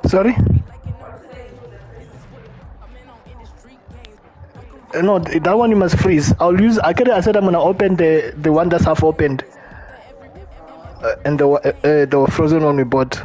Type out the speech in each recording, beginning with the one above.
Sorry? No, that one you must freeze. I said I'm gonna open the one that's half opened. And the frozen one we bought.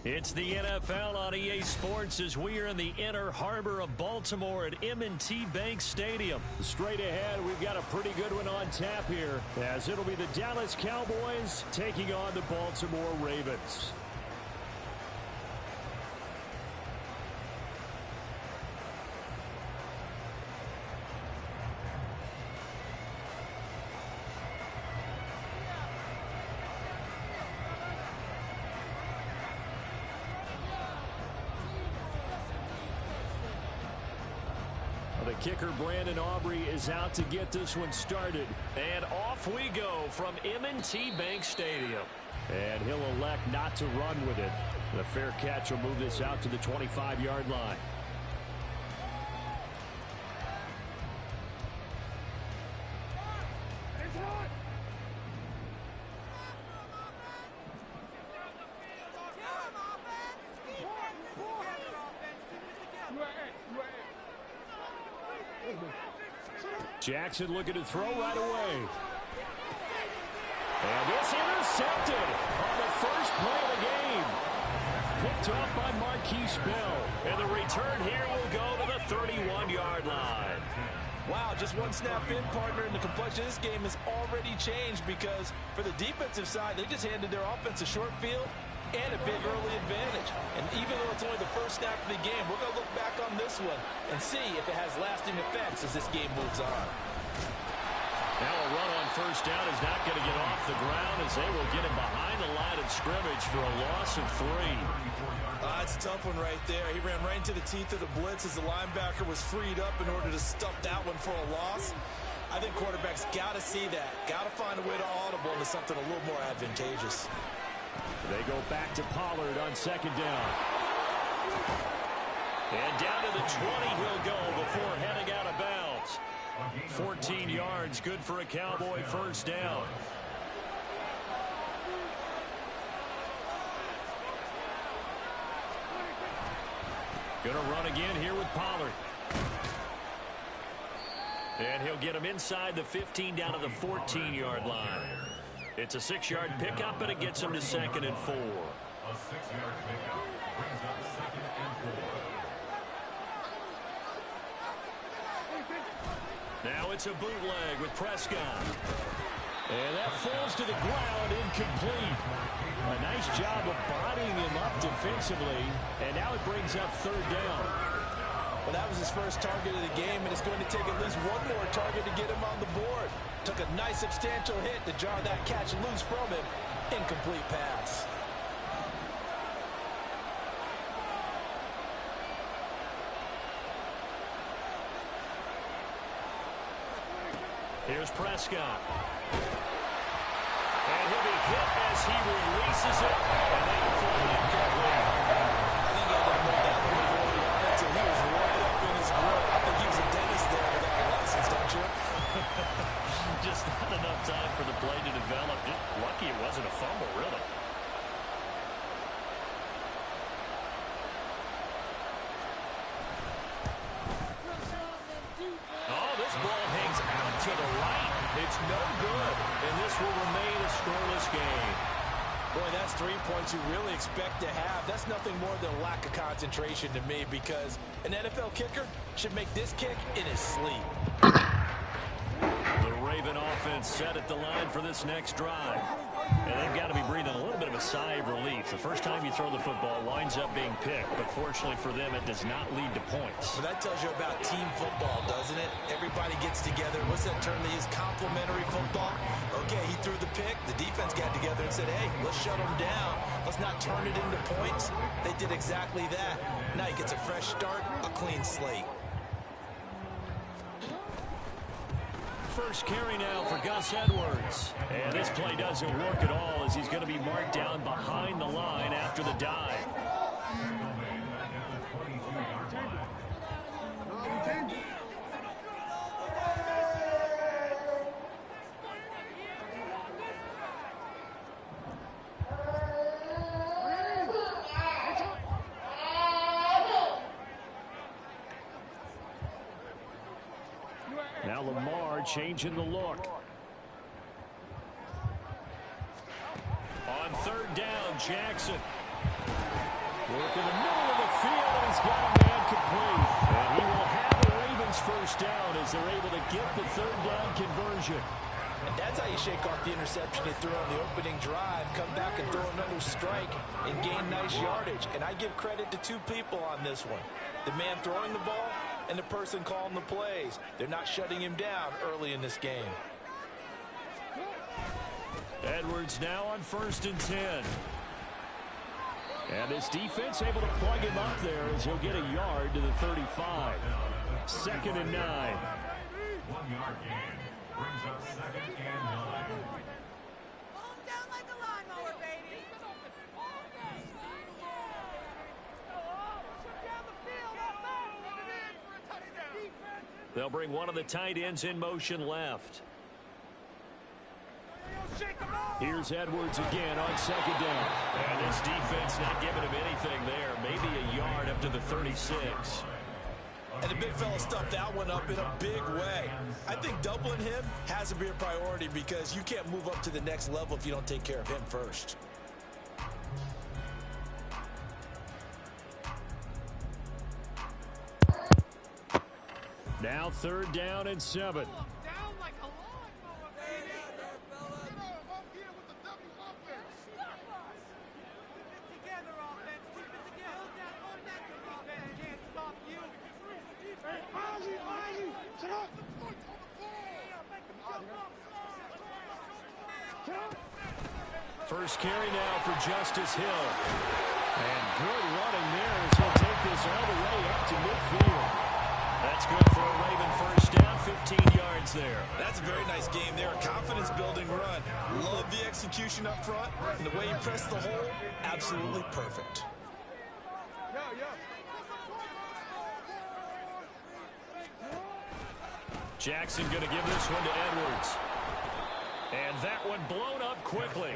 It's the NFL on EA Sports as we are in the inner harbor of Baltimore at M&T Bank Stadium. Straight ahead, we've got a pretty good one on tap here, as it'll be the Dallas Cowboys taking on the Baltimore Ravens. The kicker, Brandon Aubrey, is out to get this one started. And off we go from M&T Bank Stadium. And he'll elect not to run with it. The fair catch will move this out to the 25-yard line. Jackson looking to throw right away. And it's intercepted on the first play of the game. Picked off by Marquise Bell. And the return here will go to the 31-yard line. Wow, just one snap in, partner, and the complexion of this game has already changed because for the defensive side, they just handed their offense a short field and a big early advantage. And even though it's only the first snap of the game, we're going to look back on this one and see if it has lasting effects as this game moves on. Now a run on first down is not going to get off the ground as they will get him behind the line of scrimmage for a loss of 3. It's a tough one right there. He ran right into the teeth of the blitz as the linebacker was freed up in order to stuff that one for a loss. I think quarterbacks got to see that. Got to find a way to audible into something a little more advantageous. They go back to Pollard on second down. And down to the 20 he'll go before heading out of bounds. 14 yards, good for a Cowboy first down. Gonna run again here with Pollard. And he'll get him inside the 15 down to the 14-yard line. It's a 6-yard pickup, and it gets him to 2nd and 4. A 6-yard pickup brings up 2nd and 4. Now it's a bootleg with Prescott. And that falls to the ground, incomplete. A nice job of bodying him up defensively, and now it brings up 3rd down. Well, that was his first target of the game, and it's going to take at least one more target to get him on the board. Took a nice substantial hit to jar that catch loose from him. Incomplete pass. Here's Prescott. And he'll be hit as he releases it, and that'll fall incomplete. I think he had to hold that one before he wanted to. He was right up in his grip. I think he was a dentist there without a license, don't you? Just not enough time for the play to develop. Just lucky it wasn't a fumble, really. Oh, this ball hangs out to the right. It's no good, and this will remain a scoreless game. Boy, that's 3 points you really expect to have. That's nothing more than a lack of concentration to me because an NFL kicker should make this kick in his sleep. The Raven offense set at the line for this next drive. And they've got to be breathing sigh of relief. The first time you throw the football winds up being picked, but fortunately for them, it does not lead to points. Well, that tells you about team football, doesn't it? Everybody gets together. What's that term they use? Complementary football. Okay, he threw the pick. The defense got together and said, hey, let's shut him down. Let's not turn it into points. They did exactly that. Now he gets a fresh start, a clean slate. First carry now for Gus Edwards. And this play doesn't work at all as he's going to be marked down behind the line after the dive. Now Lamar changing the look. On third down, Jackson. Work in the middle of the field, and he's got a man complete. And he will have the Ravens first down as they're able to get the third down conversion. And that's how you shake off the interception he threw on the opening drive, come back and throw another strike and gain nice yardage. And I give credit to two people on this one. The man throwing the ball and the person calling the plays. They're not shutting him down early in this game. Edwards now on 1st and 10. And this defense able to plug him up there as he'll get a yard to the 35. 2nd and 9. 1 yard gain. Brings up 2nd and 9. Down like a lawnmower, baby. They'll bring one of the tight ends in motion left. Here's Edwards again on 2nd down. And this defense not giving him anything there. Maybe a yard up to the 36. And the big fella stuffed that one up in a big way. I think doubling him has to be a priority because you can't move up to the next level if you don't take care of him first. Now 3rd down and 7. First carry now for Justice Hill. And good running there as he'll take this all the way up to midfield. That's good for a Raven first down, 15 yards there. That's a very nice game there, a confidence-building run. Love the execution up front, and the way he pressed the hole, absolutely perfect. Jackson going to give this one to Edwards. And that one blown up quickly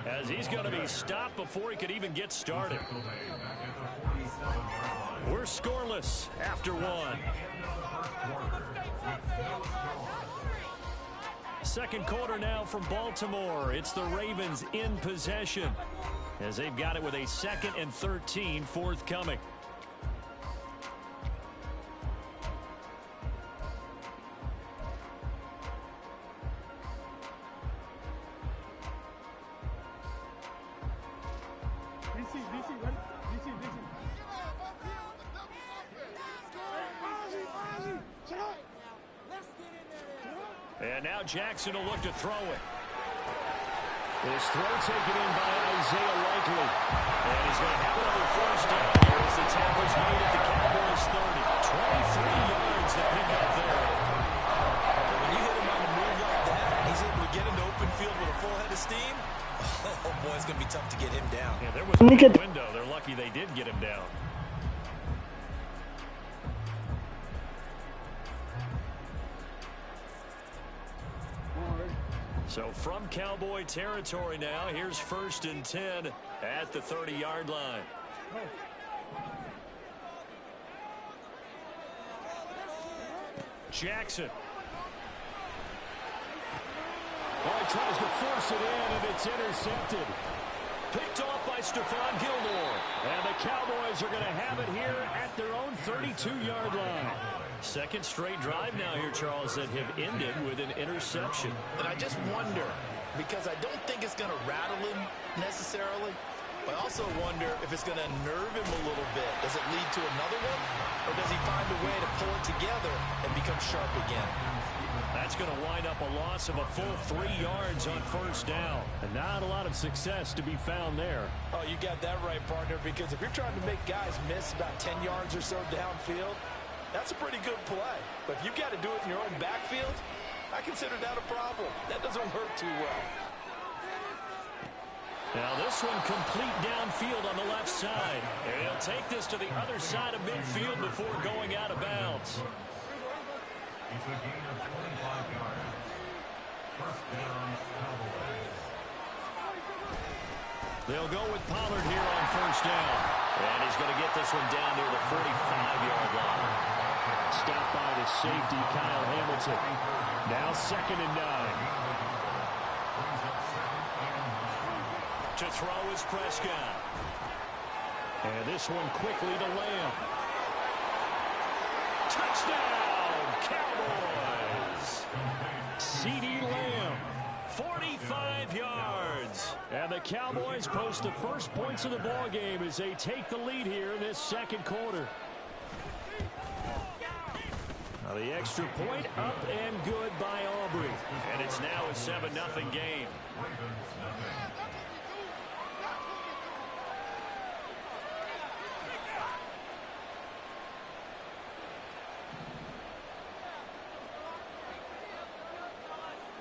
as he's going to be stopped before he could even get started. We're scoreless after 1. 2nd quarter now from Baltimore. It's the Ravens in possession as they've got it with a 2nd and 13 forthcoming. And now Jackson will look to throw it. This throw taken in by Isaiah Likely. And he's going to have another first down here as the tackle's made at the Cowboys 30. 23 yards to pick up there. When you hit him on the move like that, he's able to get into open field with a full head of steam. Oh, boy, it's going to be tough to get him down. Yeah, there was a window. They're lucky they did get him down. So from Cowboy territory now, here's 1st and 10 at the 30-yard line. Jackson. Oh, he tries to force it in, and it's intercepted. Picked off by Stephon Gilmore. And the Cowboys are going to have it here at their own 32-yard line. 2nd straight drive now here, Charles, that have ended with an interception. And I just wonder, because I don't think it's going to rattle him necessarily. But I also wonder if it's going to unnerve him a little bit. Does it lead to another one? Or does he find a way to pull it together and become sharp again? That's going to wind up a loss of a full 3 yards on first down. And not a lot of success to be found there. Oh, you got that right, partner, because if you're trying to make guys miss about 10 yards or so downfield, that's a pretty good play. But if you've got to do it in your own backfield, I consider that a problem. That doesn't work too well. Now this one complete downfield on the left side. And he'll take this to the other side of midfield before going out of bounds. It's a gain of 25 yards. First down, Cowboys. They'll go with Pollard here on first down. And he's going to get this one down near the 45-yard line. Stopped by the safety, Kyle Hamilton. Now 2nd and 9. To throw is Prescott. And this one quickly to Lamb. Touchdown, Cowboys! CeeDee Lamb, 45 yards. And the Cowboys post the first points of the ball game as they take the lead here in this second quarter. Now the extra point up and good by Aubrey. And it's now a 7-0 game.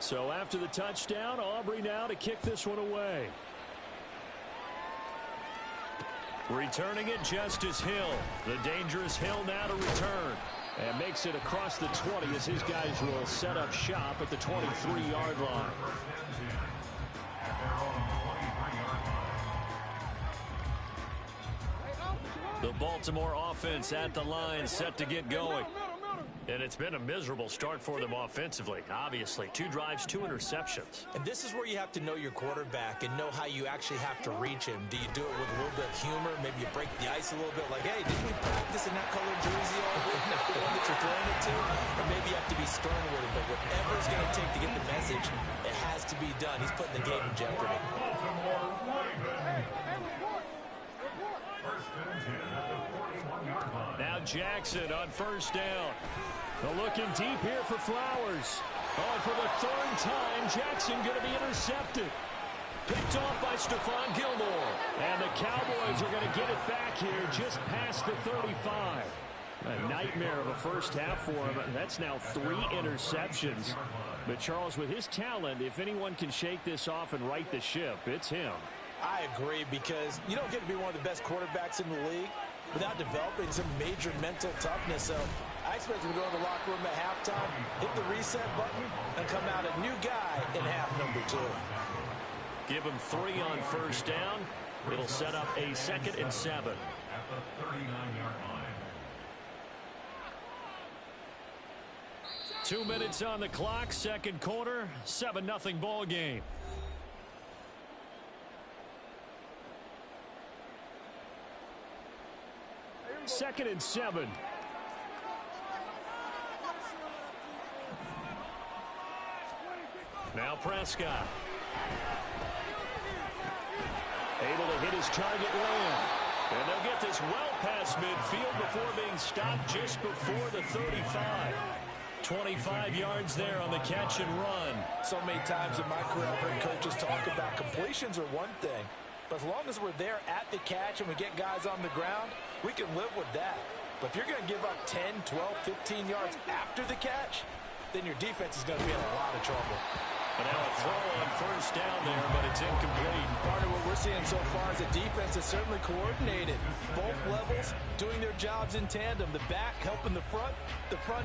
So after the touchdown, Aubrey now to kick this one away. Returning it, Justice Hill. The dangerous Hill now to return. And makes it across the 20 as his guys will set up shop at the 23-yard line. The Baltimore offense at the line, set to get going. And it's been a miserable start for them offensively. Obviously, 2 drives, 2 interceptions. And this is where you have to know your quarterback and know how you actually have to reach him. Do you do it with a little bit of humor? Maybe you break the ice a little bit like, hey, didn't we practice in that colored jersey all week? The one that you're throwing it to? Or maybe you have to be stern with him. But whatever it's going to take to get the message, it has to be done. He's putting the game in jeopardy. Now Jackson on first down. Looking deep here for Flowers. Oh, for the 3rd time, Jackson going to be intercepted. Picked off by Stephon Gilmore. And the Cowboys are going to get it back here just past the 35. A nightmare of a first half for him. That's now 3 interceptions. But Charles, with his talent, if anyone can shake this off and right the ship, it's him. I agree, because you don't get to be one of the best quarterbacks in the league without developing some major mental toughness. So I expect him to go to the locker room at halftime, hit the reset button, and come out a new guy in half number 2. Give him 3 on first down. It'll set up a 2nd and 7. At the 39-yard line. 2 minutes on the clock, second quarter, 7-0 ball game. Second and 7. Now Prescott. Able to hit his target Lamb. And they'll get this well past midfield before being stopped just before the 35. 25 yards there on the catch and run. So many times in my career, I've heard coaches talk about completions are one thing. But as long as we're there at the catch and we get guys on the ground, we can live with that. But if you're going to give up 10, 12, 15 yards after the catch, then your defense is going to be in a lot of trouble. But now a throw on first down there, but it's incomplete. Part of what we're seeing so far is the defense is certainly coordinated. Both levels doing their jobs in tandem. The back helping the front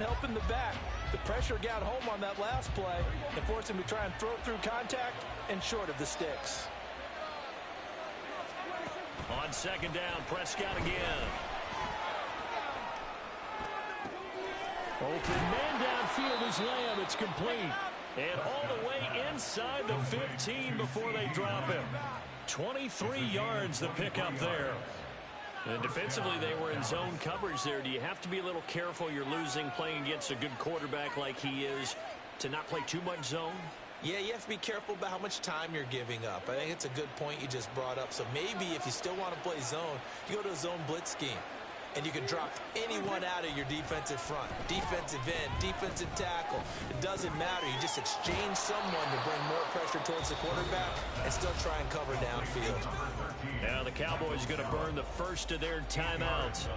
helping the back. The pressure got home on that last play and forced him to try and throw through contact and short of the sticks. On second down, Prescott again. Open man downfield is Lamb. It's complete. And all the way inside the 15 before they drop him. 23 yards the pickup there. And defensively, they were in zone coverage there. Do you have to be a little careful? You're losing playing against a good quarterback like he is to not play too much zone? Yeah, you have to be careful about how much time you're giving up. I think it's a good point you just brought up. So maybe if you still want to play zone, you go to a zone blitz scheme. And you can drop anyone out of your defensive front. Defensive end, defensive tackle. It doesn't matter. You just exchange someone to bring more pressure towards the quarterback and still try and cover downfield. Now the Cowboys are going to burn the first of their timeouts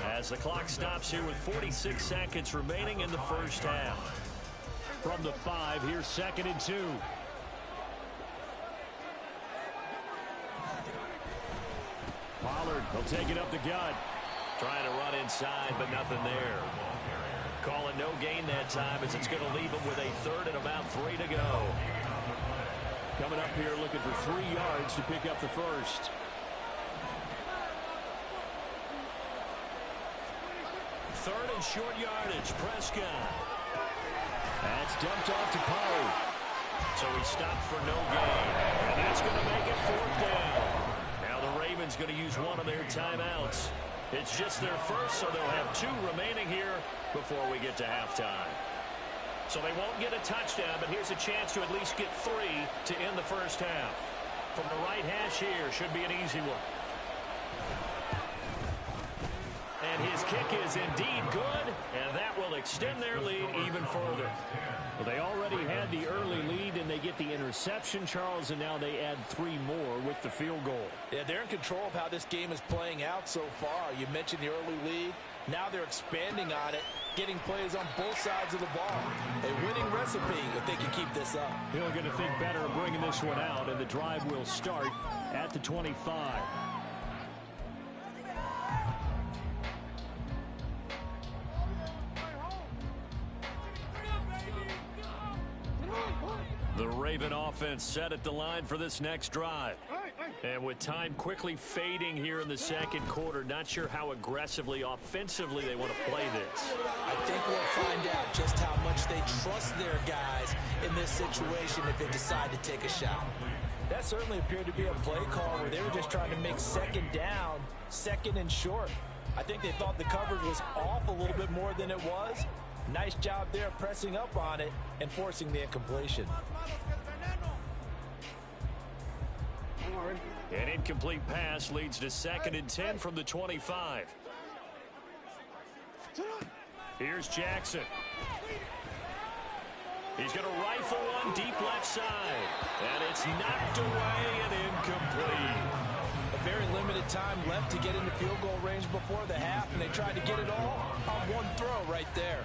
as the clock stops here with 46 seconds remaining in the first half. From the 5, here's 2nd and 2. Pollard will take it up the gut. Trying to run inside, but nothing there. Calling no gain that time as it's going to leave him with a 3rd and about 3 to go. Coming up here looking for 3 yards to pick up the first. Third and short yardage, Prescott. That's dumped off to Pollard. So he stopped for no gain. And that's going to make it 4th down. Now the Ravens going to use one of their timeouts. It's just their first, so they'll have 2 remaining here before we get to halftime. So they won't get a touchdown, but here's a chance to at least get 3 to end the first half. From the right hash here, should be an easy one. And his kick is indeed good, and that will extend their lead even further. Well, they already had the early lead, and they get the interception, Charles, and now they add 3 more with the field goal. Yeah, they're in control of how this game is playing out so far. You mentioned the early lead. Now they're expanding on it, getting plays on both sides of the ball. A winning recipe if they can keep this up. They're going to think better of bringing this one out, and the drive will start at the 25. The Raven offense set at the line for this next drive. And with time quickly fading here in the second quarter, not sure how aggressively, offensively they want to play this. I think we'll find out just how much they trust their guys in this situation if they decide to take a shot. That certainly appeared to be a play call where they were just trying to make 2nd down, 2nd and short. I think they thought the coverage was off a little bit more than it was. Nice job there pressing up on it and forcing the incompletion. An incomplete pass leads to 2nd and 10 from the 25. Here's Jackson. He's going to rifle one deep left side. And it's knocked away and incomplete. A very limited time left to get into field goal range before the half, and they tried to get it all on one throw right there.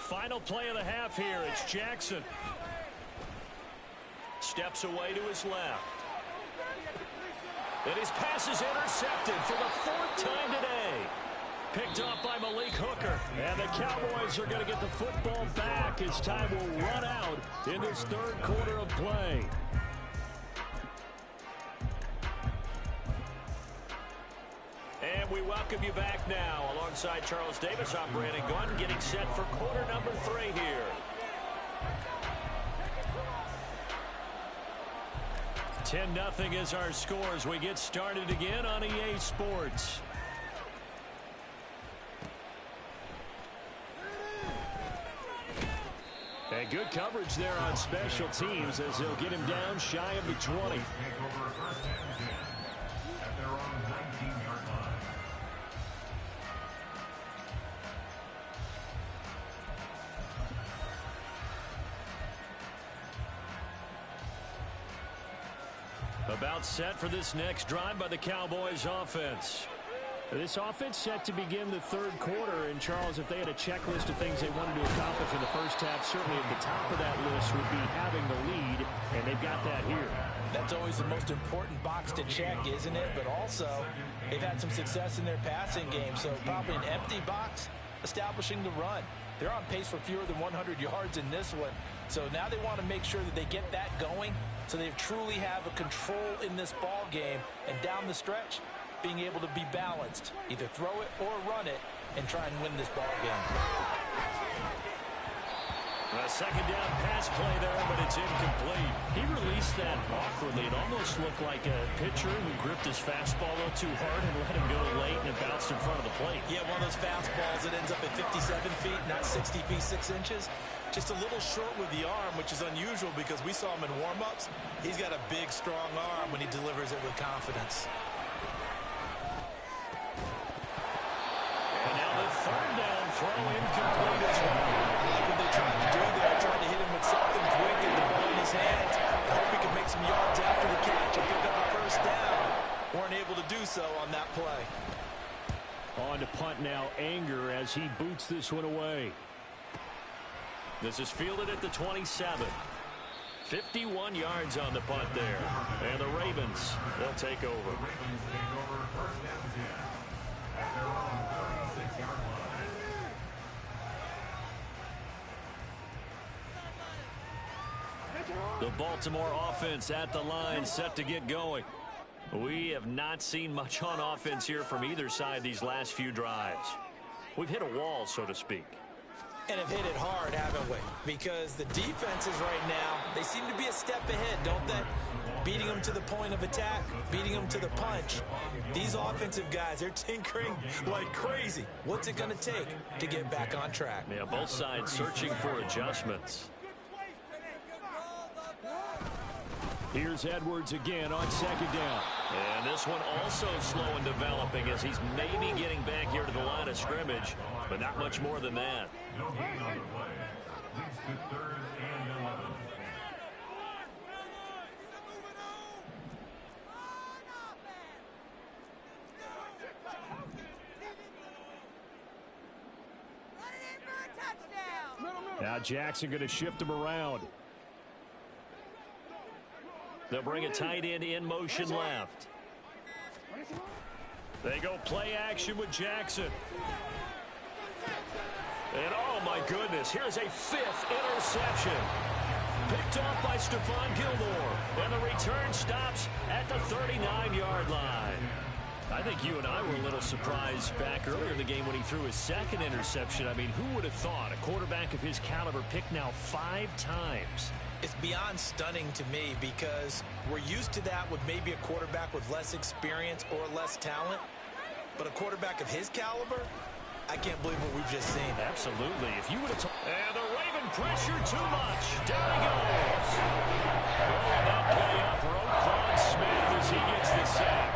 Final play of the half here. It's Jackson. Steps away to his left. And his pass is intercepted for the 4th time today. Picked off by Malik Hooker. And the Cowboys are going to get the football back as time will run out in this 3rd quarter of play. And we welcome you back now. Alongside Charles Davis, I'm Brandon Gunn, getting set for quarter number 3 here. 10-0 is our score as we get started again on EA Sports. And good coverage there on special teams as they'll get him down shy of the 20. About set for this next drive by the Cowboys offense. This offense set to begin the 3rd quarter. And, Charles, if they had a checklist of things they wanted to accomplish in the first half, certainly at the top of that list would be having the lead, and they've got that here. That's always the most important box to check, isn't it? But also, they've had some success in their passing game, so probably an empty box establishing the run. They're on pace for fewer than 100 yards in this one. So now they want to make sure that they get that going so they truly have a control in this ball game. And down the stretch, being able to be balanced. Either throw it or run it and try and win this ball game. A second down pass play there, but it's incomplete. He released that awkwardly. It almost looked like a pitcher who gripped his fastball a little too hard and let him go late, and it bounced in front of the plate. Yeah, one of those fastballs that ends up at 57 feet, not 60 feet, 6 inches. Just a little short with the arm, which is unusual because we saw him in warm-ups. He's got a big, strong arm when he delivers it with confidence. And now the third down throw incomplete as well. What they tried to do there, tried to hit him with something quick and the ball in his hands. I hope he can make some yards after the catch and pick up a first down. Weren't able to do so on that play. On to punt now, Anger as he boots this one away. This is fielded at the 27. 51 yards on the punt there. And the Ravens, they'll take over. The Ravens take over first down 10 at their own 36-yard line. The Baltimore offense at the line, set to get going. We have not seen much on offense here from either side these last few drives. We've hit a wall, so to speak. And have hit it hard, haven't we? Because the defenses right now, they seem to be a step ahead, don't they? Beating them to the point of attack, beating them to the punch. These offensive guys, they're tinkering like crazy. What's it going to take to get back on track? Yeah, both sides searching for adjustments. Here's Edwards again on second down. And this one also slow in developing as he's maybe getting back here to the line of scrimmage, but not much more than that. No gain on the play. Leads to 3rd and 11. Now Jackson going to shift him around. They'll bring a tight end in motion left. They go play action with Jackson. And oh my goodness, here's a 5th interception. Picked off by Stephon Gilmore. And the return stops at the 39-yard line. I think you and I were a little surprised back earlier in the game when he threw his 2nd interception. I mean, who would have thought a quarterback of his caliber picked now 5 times? It's beyond stunning to me because we're used to that with maybe a quarterback with less experience or less talent. But a quarterback of his caliber, I can't believe what we've just seen. Absolutely. If you would have and the Raven pressure too much. Down he goes. Throwing that play up, Roquan Smith as he gets the sack.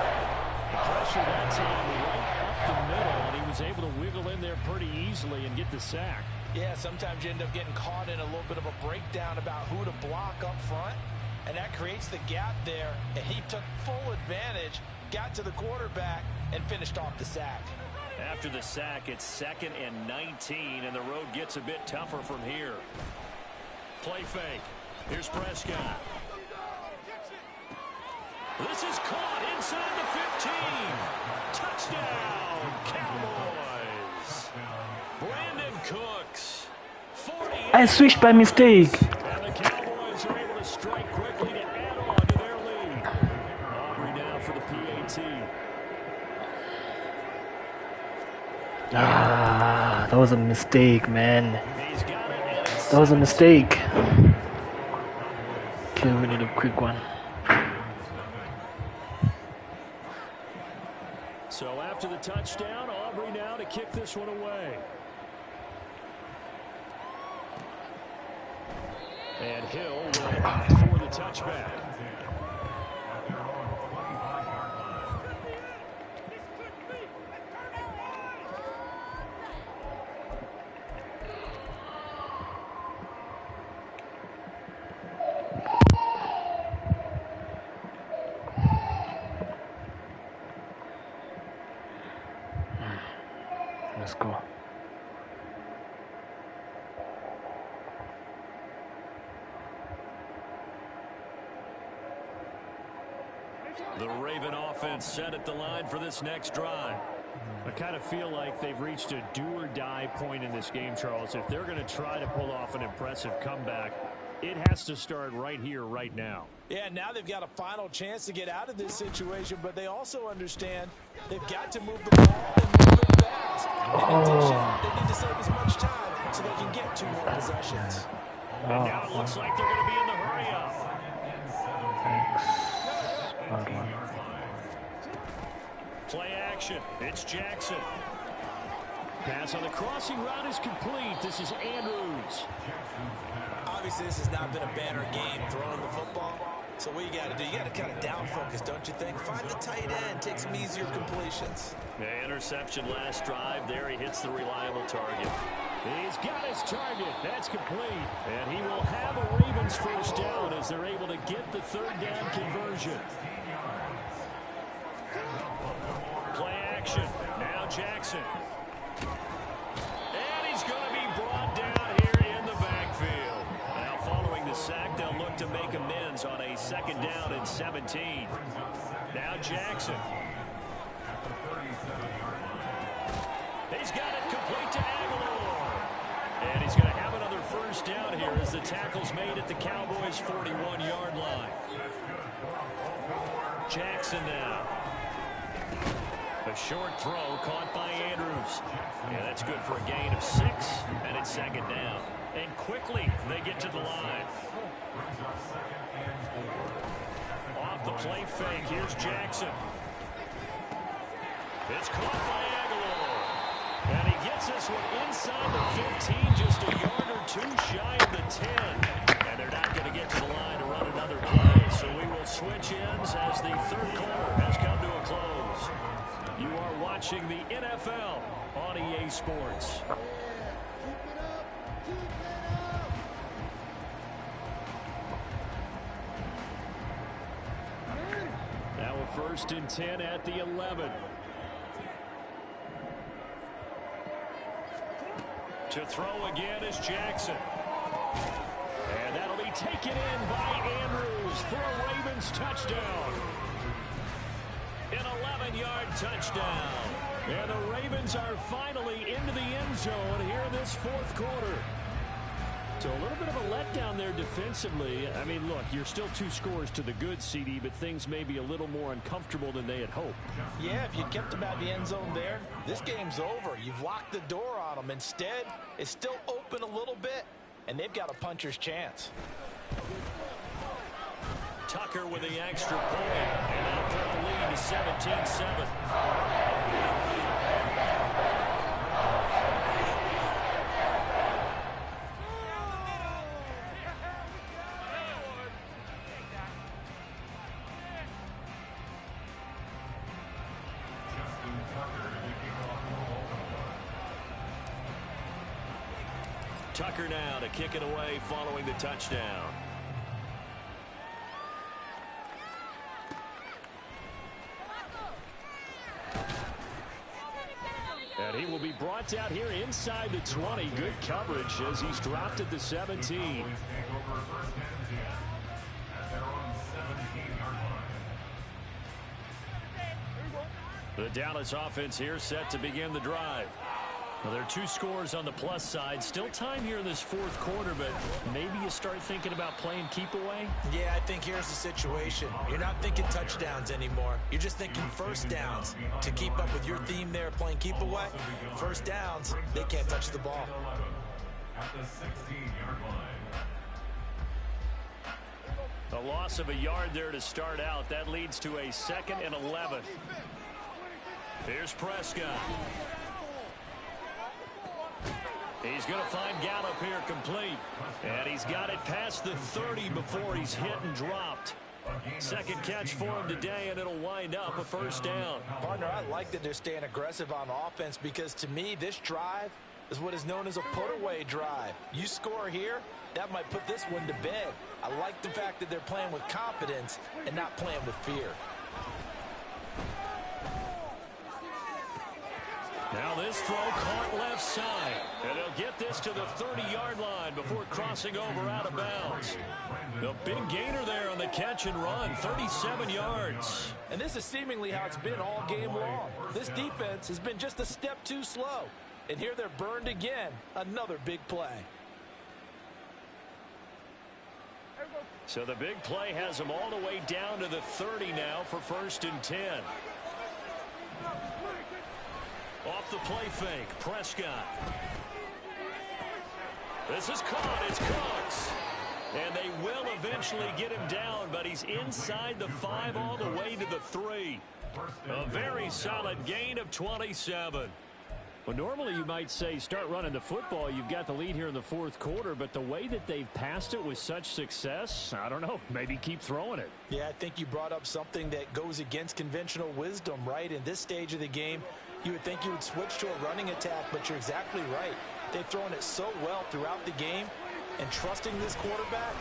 The pressure that time right up the middle, and he was able to wiggle in there pretty easily and get the sack. Yeah, sometimes you end up getting caught in a little bit of a breakdown about who to block up front, and that creates the gap there, and he took full advantage, got to the quarterback, and finished off the sack. After the sack, it's 2nd and 19, and the road gets a bit tougher from here. Play fake. Here's Prescott. This is caught inside the 15. Touchdown, Cowboys. Brandon Cooks. 48. I switched by mistake. And the Cowboys are able to strike quickly to add on to their lead. Aubrey now for the PAT. Ah, that was a mistake, man. That was a mistake. Okay, we need a quick one. So after the touchdown, Aubrey now to kick this one away. And Hill will opt for the touchback. Let's go. The Raven offense set at the line for this next drive. I kind of feel like they've reached a do-or-die point in this game, Charles. If they're going to try to pull off an impressive comeback, it has to start right here, right now. Yeah, now they've got a final chance to get out of this situation, but they also understand they've got to move the ball and move it fast. In addition, they need to save as much time so they can get 2 more possessions. And now it looks like they're going to be in the hurry-up. Play action. It's Jackson. Pass on the crossing route is complete. This is Andrews. Obviously, this has not been a banner game throwing the football. So what you got to do, you got to kind of down focus, don't you think? Find the tight end, take some easier completions. Yeah, interception last drive. There he hits the reliable target. He's got his target. That's complete. And he will have a Ravens first down as they're able to get the 3rd down conversion. Play action. Now Jackson. And he's going to be brought down here in the backfield. Now following the sack, they'll look to make amends on a 2nd down and 17. Now Jackson. He's got it complete to Aguilar. And he's going to have another first down here as the tackle's made at the Cowboys' 41-yard line. Jackson now. A short throw caught by Andrews. Yeah, that's good for a gain of 6, and it's 2nd down. And quickly, they get to the line. Off the play fake, here's Jackson. It's caught by Aguilar. And he gets this one inside the 15, just a yard or 2 shy of the 10. And they're not going to get to the line to run another play. So we will switch ends as the 3rd quarter has come to a close. You are watching the NFL on EA Sports. Now a 1st and 10 at the 11. To throw again is Jackson. And that'll be taken in by Andrews for a Ravens touchdown. An 11-yard touchdown. And the Ravens are finally into the end zone here in this 4th quarter. So a little bit of a letdown there defensively. I mean, look, you're still 2 scores to the good, CD, but things may be a little more uncomfortable than they had hoped. Yeah, if you kept them out of the end zone there, this game's over. You've locked the door on them. Instead, it's still open a little bit, and they've got a puncher's chance. Tucker with the extra point, and that'll put the lead to 17-7. Tucker now to kick it away following the touchdown. And he will be brought down here inside the 20. Good coverage as he's dropped at the 17. The Dallas offense here set to begin the drive. Well, there are 2 scores on the plus side. Still time here in this 4th quarter, but maybe you start thinking about playing keep away? Yeah, I think here's the situation. You're not thinking touchdowns anymore. You're just thinking first downs. To keep up with your theme there, playing keep away, first downs, they can't touch the ball. At the 16-yard line. A loss of a yard there to start out. That leads to a 2nd and 11. Here's Prescott. He's going to find Gallup here complete. And he's got it past the 30 before he's hit and dropped. 2nd catch for him today, and it'll wind up a first down. Partner, I like that they're staying aggressive on offense because, to me, this drive is what is known as a put-away drive. You score here, that might put this one to bed. I like the fact that they're playing with confidence and not playing with fear. Now this throw caught left side. And they'll get this to the 30-yard line before crossing over out of bounds. The big gainer there on the catch and run, 37 yards. And this is seemingly how it's been all game long. This defense has been just a step too slow. And here they're burned again. Another big play. So the big play has them all the way down to the 30 now for 1st and 10. Off the play fake, Prescott. This is caught, it's Cooks. And they will eventually get him down, but he's inside the 5 all the way to the 3. A very solid gain of 27. Well, normally you might say start running the football. You've got the lead here in the 4th quarter, but the way that they've passed it with such success, I don't know, maybe keep throwing it. Yeah, I think you brought up something that goes against conventional wisdom, right? In this stage of the game, you would think you would switch to a running attack, but you're exactly right. They've thrown it so well throughout the game, and trusting this quarterback,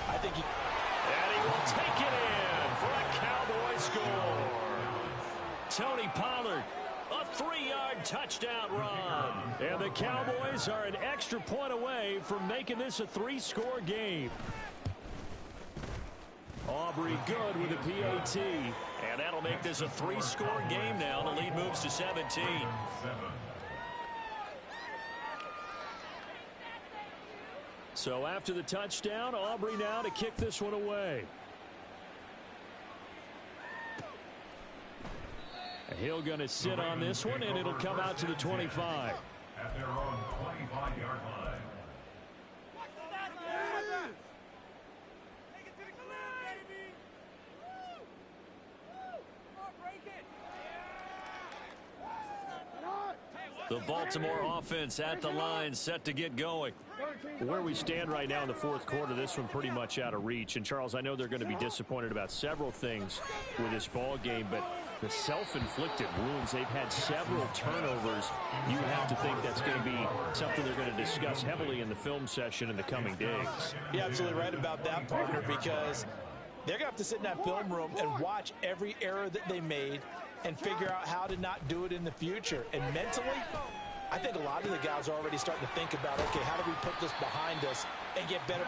I think he... And he will take it in for a Cowboy score. Tony Pollard, a 3-yard touchdown run. And the Cowboys are an extra point away from making this a 3-score game. Aubrey good with a PAT. And that'll make this a 3-score game now. The lead moves to 17. So after the touchdown, Aubrey now to kick this one away. Hill going to sit on this one, and it'll come out to the 25. At their own 25-yard line. The Baltimore offense at the line, set to get going. Where we stand right now in the 4th quarter, this one pretty much out of reach. And, Charles, I know they're going to be disappointed about several things with this ball game, but the self-inflicted wounds, they've had several turnovers. You have to think that's going to be something they're going to discuss heavily in the film session in the coming days. You're absolutely right about that, partner, because they're going to have to sit in that film room and watch every error that they made and figure out how to not do it in the future. And mentally, I think a lot of the guys are already starting to think about, okay, how do we put this behind us and get better